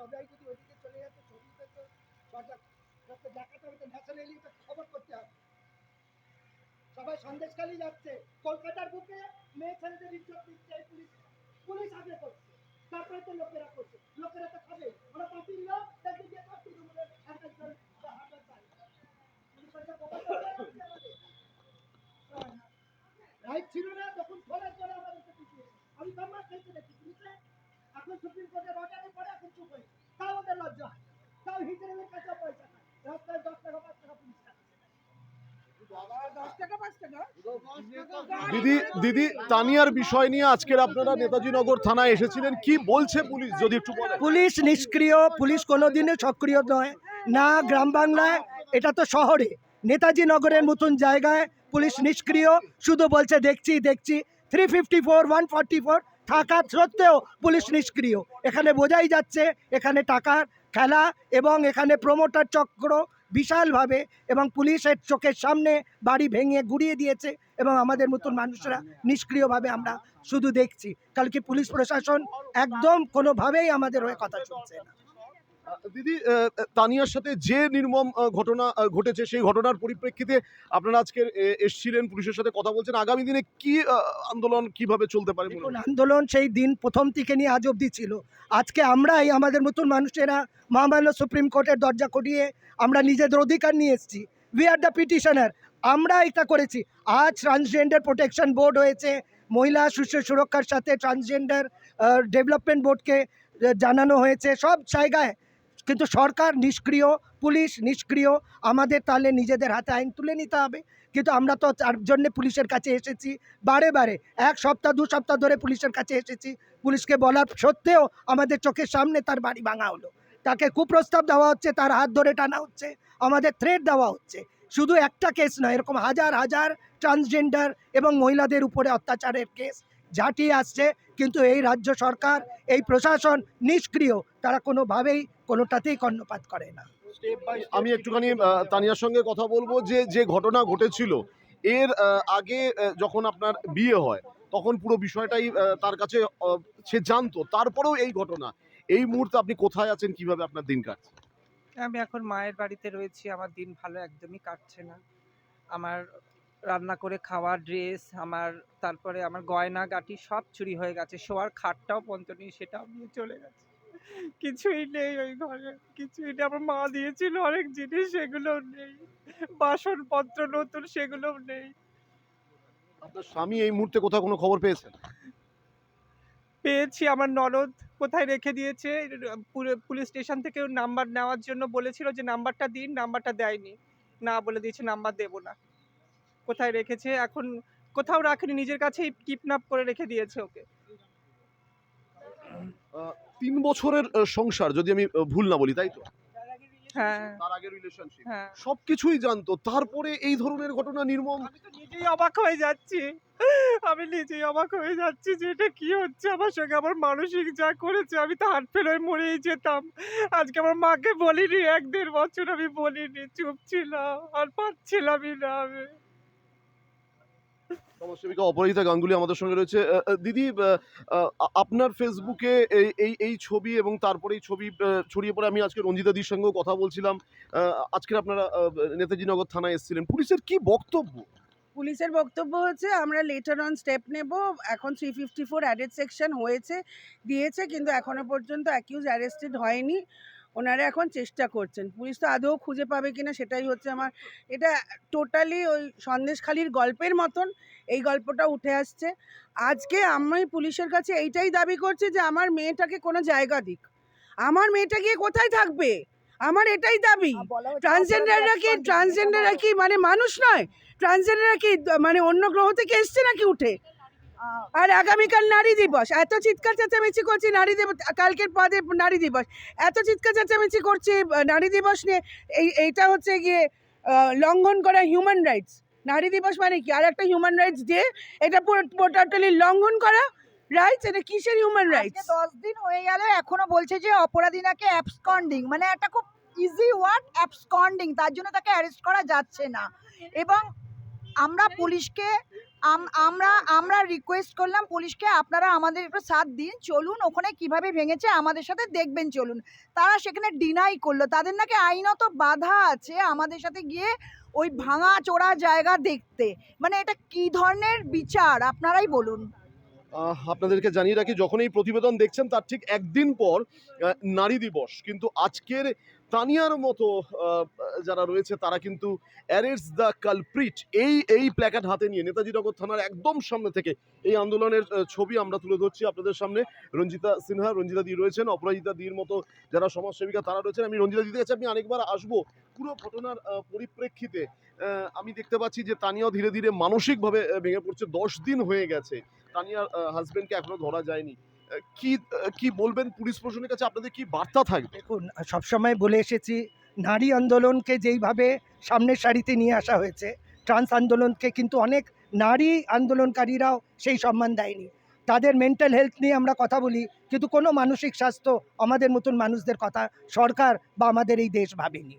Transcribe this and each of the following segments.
সবাই যদি ওইদিকে চলে যাচ্ছে ছবিতে তো সরকার দেখাতে হবে, ন্যাশনালি খবর করতে হবে। সবাই সন্দেশখালি যাচ্ছে, কলকাতার বুকে মেয়ে ছেলেদের ইজ্জত দিচ্ছে এই পুলিশ। পুলিশ আগে করছে, তারপরে তো লোকেরা করছে। লোকেরা তো খাবে, ওরা পার্টির লোক, তাকে দিয়ে সব তৃণমূলের একজন হাজার পায়। পুলিশের রাইট ছিল না তখন ফলার পরে আমাদেরকে পিছিয়ে। আমি সম্মান খেলতে দেখি পুলিশে, এখন সুপ্রিম কোর্টের অর্ডারের পরে এখন চুপ হয়েছে। তাও ওদের লজ্জা হয়, তাও হিজড়ের কাছে পয়সা খায়, রাস্তায় 10 টাকা 5 টাকা পুলিশ খায়। দিদি দিদি তানিয়ার বিষয় নিয়ে আজকের আপনারা নেতাজি নগর থানায় এসেছিলেন, কি বলছে পুলিশ যদি একটু বলেন? পুলিশ নিষ্ক্রিয়, পুলিশ কোনোদিনই সক্রিয় নয় না গ্রাম বাংলায়, এটা তো শহরে। নেতাজি নগরের মতন জায়গায় পুলিশ নিষ্ক্রিয়, শুধু বলছে দেখছি দেখছি। 354 144 থাকা সত্ত্বেও পুলিশ নিষ্ক্রিয়। এখানে বোঝাই যাচ্ছে এখানে টাকার খেলা এবং এখানে প্রমোটার চক্র বিশালভাবে, এবং পুলিশের চোখের সামনে বাড়ি ভেঙে গুড়িয়ে দিয়েছে এবং আমাদের মতন মানুষরা নিষ্ক্রিয়ভাবে আমরা শুধু দেখছি। কালকে পুলিশ প্রশাসন একদম কোনোভাবেই আমাদের হয়ে কথা শুনছে না। দিদি তানিয়ার সাথে যে নির্মম ঘটনা ঘটেছে, সেই ঘটনার পরিপ্রেক্ষিতে আপনারা আজকে এসেছিলেন, পুলিশের সাথে কথা বলছেন, আগামী দিনে কি আন্দোলন কিভাবে চলতে পারে? আন্দোলন সেই দিন প্রথম থেকে নিয়ে আজ অবধি ছিল। আজকে আমরাই আমাদের মতন মানুষেরা মহামান্য সুপ্রিম কোর্টের দরজা খটিয়ে আমরা নিজেদের অধিকার নিয়ে এসেছি। উই আর দ্য পিটিশনার, আমরা এটা করেছি। আজ ট্রান্সজেন্ডার প্রোটেকশন বোর্ড হয়েছে, মহিলা শিশু সুরক্ষার সাথে ট্রান্সজেন্ডার ডেভেলপমেন্ট বোর্ডকে জানানো হয়েছে, সব জায়গায়। কিন্তু সরকার নিষ্ক্রিয়, পুলিশ নিষ্ক্রিয়। আমাদের তাহলে নিজেদের হাতে আইন তুলে নিতে হবে। কিন্তু আমরা তো তার জন্যে পুলিশের কাছে এসেছি বারে বারে, 1 সপ্তাহ 2 সপ্তাহ ধরে পুলিশের কাছে এসেছি। পুলিশকে বলার সত্ত্বেও আমাদের চোখের সামনে তার বাড়ি ভাঙা হলো, তাকে কুপ্রস্তাব দেওয়া হচ্ছে, তার হাত ধরে টানা হচ্ছে, আমাদের থ্রেট দেওয়া হচ্ছে। শুধু একটা কেস নয়, এরকম হাজার হাজার ট্রান্সজেন্ডার এবং মহিলাদের উপরে অত্যাচারের কেস ঝাঁটিয়ে আসছে। কিন্তু এই রাজ্য সরকার, এই প্রশাসন নিষ্ক্রিয়, তারা কোনোভাবেই কোনোটাতেই কর্ণপাত করে না। আমি একটুখানি তানিয়ার সঙ্গে কথা বলবো যে যে ঘটনা ঘটেছিল এর আগে যখন আপনার বিয়ে হয় তখন পুরো বিষয়টাই তার কাছে সে জানতো, তারপরেও এই ঘটনা, এই মুহূর্তে আপনি কোথায় আছেন, কিভাবে আপনার দিন কাটছে? আমি এখন মায়ের বাড়িতে রয়েছি। আমার দিন ভালো একদমই কাটছে না। আমার রান্না করে খাওয়া, ড্রেস, তারপরে আমার গয়না গাটি সব চুরি হয়ে গেছে। শোয়ার খাটটাও পর্যন্ত নেই, সেটাও নিয়ে চলে গেছে। কিছুই নেই ওই ঘরে, কিছুই নেই। আমার মা দিয়েছিল অনেক জিনিস, সেগুলোও নেই। বাসনপত্র নতুন, সেগুলোও নেই। আপনার স্বামী এই মুহূর্তে কোথাও কোনো খবর পেয়েছেন? পেয়েছি, আমার ননদ কোথায় রেখে দিয়েছে। পুলিশ স্টেশন থেকে নাম্বার নেওয়ার জন্য বলেছিল যে নাম্বারটা দিন, নাম্বারটা দেয়নি, না বলে দিয়েছে নাম্বার দেবো না। কোথায় রেখেছে এখন, কোথাও রাখেনি, নিজের কাছেই কিডন্যাপ করে রেখে দিয়েছে ওকে। 3 বছরের সংসার, যদি আমি ভুল না বলি, তাই তো? হ্যাঁ, তার আগে রিলেশনশিপ, হ্যাঁ। সবকিছুই জানতো, তারপরে এই ধরনের ঘটনা নির্মম। আমি তো নিজেই অবাক হয়ে যাচ্ছি, আমি নিজেই অবাক হয়ে যাচ্ছি যে এটা কি হচ্ছে আমার সঙ্গে। আমার মানসিক যা করেছে, আমি তো হার্ট ফেল হয়ে মরেই যেতাম। আজকে আমার মাকে বলিনি, 1-1.5 বছর আমি বলিনি, চুপ ছিলাম, আর পারছিলামই না আমি। সমাজসেবিকা অপরাজিতা গাঙ্গুলি আমাদের সঙ্গে রয়েছে। দিদি, আপনার ফেসবুকে এই ছবি এবং তারপরে এই ছবি ছড়িয়ে পড়ে, আমি আজকে রঞ্জিতাদির সঙ্গেও কথা বলছিলাম। আজকে আপনারা নেতাজি নগর থানায় এসেছিলেন, পুলিশের কি বক্তব্য? পুলিশের বক্তব্য হচ্ছে আমরা লেটার অন স্টেপ নেব। এখন 354 অ্যাডেড সেকশন হয়েছে, দিয়েছে, কিন্তু এখনো পর্যন্ত অ্যাকিউজ অ্যারেস্টেড হয়নি। ওনারা এখন চেষ্টা করছেন। পুলিশ তো আদৌ খুঁজে পাবে কিনা সেটাই হচ্ছে আমার, এটা টোটালি ওই সন্দেশখালির গল্পের মতন এই গল্পটা উঠে আসছে। আজকে আমি পুলিশের কাছে এইটাই দাবি করছি যে আমার মেয়েটাকে কোনো জায়গা দিক। আমার মেয়েটা গিয়ে কোথায় থাকবে, আমার এটাই দাবি। ট্রান্সজেন্ডাররা কি মানে মানুষ নয়? ট্রান্সজেন্ডাররা কি মানে অন্য গ্রহ থেকে এসছে নাকি উঠে? আর আগামীকাল নারী দিবস, এত চিৎকার চেঁচামেচি করছি নারী দিবস, কালকের পদে নারী দিবস, এত চিৎকার চেঁচামেচি করছি নারী দিবস নিয়ে। এইটা হচ্ছে গিয়ে লঙ্ঘন করা হিউম্যান রাইটস। নারী দিবস মানে কি? আর একটা হিউম্যান রাইটস ডে, এটা টোটালি লঙ্ঘন করা রাইটস। এটা কিসের হিউম্যান রাইটস? 10 দিন হয়ে গেল, এখনো বলছে যে অপরাধী নাকি অ্যাবসকন্ডিং, মানে একটা খুব ইজি ওয়ার্ড অ্যাবসকন্ডিং, তার জন্য তাকে অ্যারেস্ট করা যাচ্ছে না। এবং আমরা পুলিশকে আমরা আমরা রিকোয়েস্ট করলাম পুলিশকে, আপনারা আমাদের একটু সাথ দিন, চলুন ওখানে কিভাবে ভেঙেছে আমাদের সাথে দেখবেন চলুন। তারা সেখানে ডিনাই করলো, তাদের নাকি আইনত বাধা আছে আমাদের সাথে গিয়ে ওই ভাঙা চোরা জায়গা দেখতে। মানে এটা কি ধরনের বিচার আপনারাই বলুন। আপনাদেরকে জানিয়ে রাখি, যখন এই প্রতিবেদন দেখছেন তার ঠিক একদিন পর নারী দিবস, কিন্তু আজকের তানিয়ার মতো যারা রয়েছে তারা কিন্তু অ্যারেস্ট দ্য কালপ্রিট এই প্ল্যাকার্ড হাতে নিয়ে নেতাজি নগর থানার একদম সামনে থেকে এই আন্দোলনের ছবি আমরা তুলে ধরছি আপনাদের সামনে। রঞ্জিতা সিনহা, রঞ্জিতা দি রয়েছেন, অপরাজিতা দির মতো যারা সমাজসেবিকা তারা রয়েছেন। আমি রঞ্জিতা দিদির কাছে আমি আরেকবার আসবো। পুরো ঘটনার পরিপ্রেক্ষিতে আমি দেখতে পাচ্ছি যে তানিয়াও ধীরে ধীরে মানসিকভাবে ভেঙে পড়ছে। 10 দিন হয়ে গেছে, তানিয়ার হাজবেন্ডকে এখনো ধরা যায়নি। কি বলবেন পুলিশ প্রশাসনের কাছে, আপনাদের কি বার্তা থাকবে? দেখুন, সবসময় বলে এসেছি, নারী আন্দোলনকে যেইভাবে সামনের সারিতে নিয়ে আসা হয়েছে, ট্রান্স আন্দোলনকে কিন্তু অনেক নারী আন্দোলনকারীরাও সেই সম্মান দেয়নি। তাদের মেন্টাল হেলথ নিয়ে আমরা কথা বলি, কিন্তু কোনো মানসিক স্বাস্থ্য আমাদের মতন মানুষদের কথা সরকার বা আমাদের এই দেশ ভাবেনি।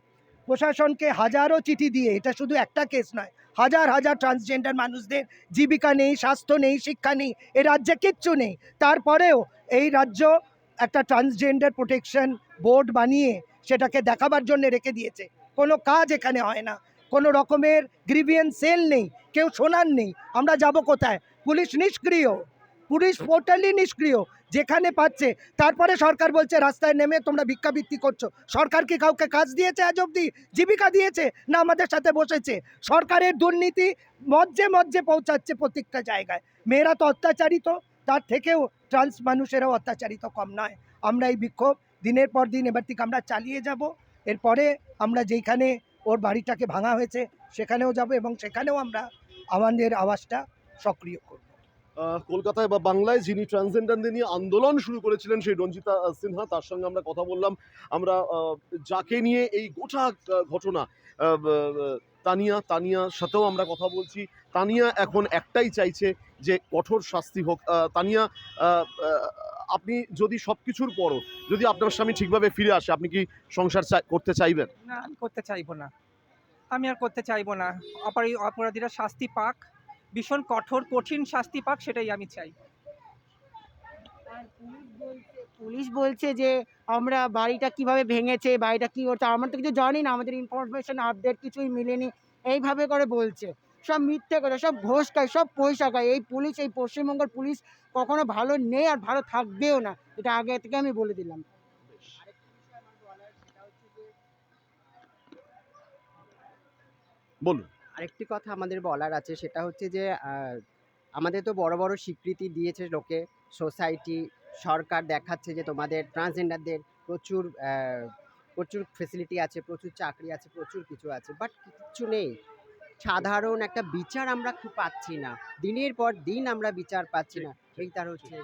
প্রশাসনকে হাজারো চিঠি দিয়ে, এটা শুধু একটা কেস নয়, হাজার হাজার ট্রান্সজেন্ডার মানুষদের জীবিকা নেই, স্বাস্থ্য নেই, শিক্ষা নেই, এ রাজ্যে কিচ্ছু নেই। তারপরেও এই রাজ্য একটা ট্রান্সজেন্ডার প্রোটেকশন বোর্ড বানিয়ে সেটাকে দেখাবার জন্য রেখে দিয়েছে। কোনো কাজ এখানে হয় না, কোনো রকমের গ্রিভিয়েন্স সেল নেই, কেউ শোনার নেই। আমরা যাব কোথায়? পুলিশ নিষ্ক্রিয়, পুলিশ টোটালি নিষ্ক্রিয়। যেখানে পাচ্ছে, তারপরে সরকার বলছে রাস্তায় নেমে তোমরা ভিক্ষাবৃত্তি করছো। সরকার কি কাউকে কাজ দিয়েছে আজ অবধি? জীবিকা দিয়েছে? না আমাদের সাথে বসেছে? সরকারের দুর্নীতি মজ্জে মজ্জে পৌঁছাচ্ছে প্রত্যেকটা জায়গায়। মেয়েরা তো অত্যাচারিত, তার থেকেও ট্রান্স মানুষেরাও অত্যাচারিত কম নয়। আমরা এই বিক্ষোভ দিনের পর দিন এবার থেকে আমরা চালিয়ে যাব। এরপরে আমরা যেইখানে ওর বাড়িটাকে ভাঙা হয়েছে সেখানেও যাব এবং সেখানেও আমরা আমাদের আওয়াজটা সক্রিয় করব। কলকাতায় বা বাংলায় যিনি ট্রান্সজেন্ডারদের নিয়ে আন্দোলন শুরু করেছিলেন সেই রঞ্জিতা সিনহা, তার সঙ্গে আমরা কথা বললাম। আমরা যাকে নিয়ে এই গোটা ঘটনা, তানিয়ার সাথেও আমরা কথা বলছি। তানিয়া এখন একটাই চাইছে যে কঠোর শাস্তি হোক। তানিয়া, আপনি যদি সব কিছুর পরও যদি আপনার স্বামী ঠিকভাবে ফিরে আসে, আপনি কি সংসার করতে চাইবেন? না, আমি করতে চাইবো না, আমি আর করতে চাইবো না। অপরাধীরা শাস্তি পাক, ভীষণ কঠোর কঠিন শাস্তি পাক, সেটাই আমি চাই। আর পুলিশ বলছে যে আমরা বাড়িটা কিভাবে ভেঙেছে, বাড়িটা কি করছে, আমরা তো কিছু জানি না, আমাদের ইনফরমেশন আপডেট কিছুই মিলেনি, এইভাবে করে বলছে। সব মিথ্যে করে, সব ঘোষ খায়, সব পয়সা খায়। এই পুলিশ, এই পশ্চিমবঙ্গের পুলিশ কখনো ভালো নেই আর ভালো থাকবেও না, এটা আগে থেকে আমি বলে দিলাম। বলুন। আরেকটি কথা আমাদের বলার আছে, সেটা হচ্ছে যে আমাদের তো বড় বড় স্বীকৃতি দিয়েছে লোকে, সোসাইটি, সরকার দেখাচ্ছে যে তোমাদের ট্রান্সজেন্ডারদের প্রচুর প্রচুর ফেসিলিটি আছে, প্রচুর চাকরি আছে, প্রচুর কিছু আছে, বাট কিচ্ছু নেই। সাধারণ একটা বিচার আমরা খুব পাচ্ছি না, দিনের পর দিন আমরা বিচার পাচ্ছি না। এই তার হচ্ছে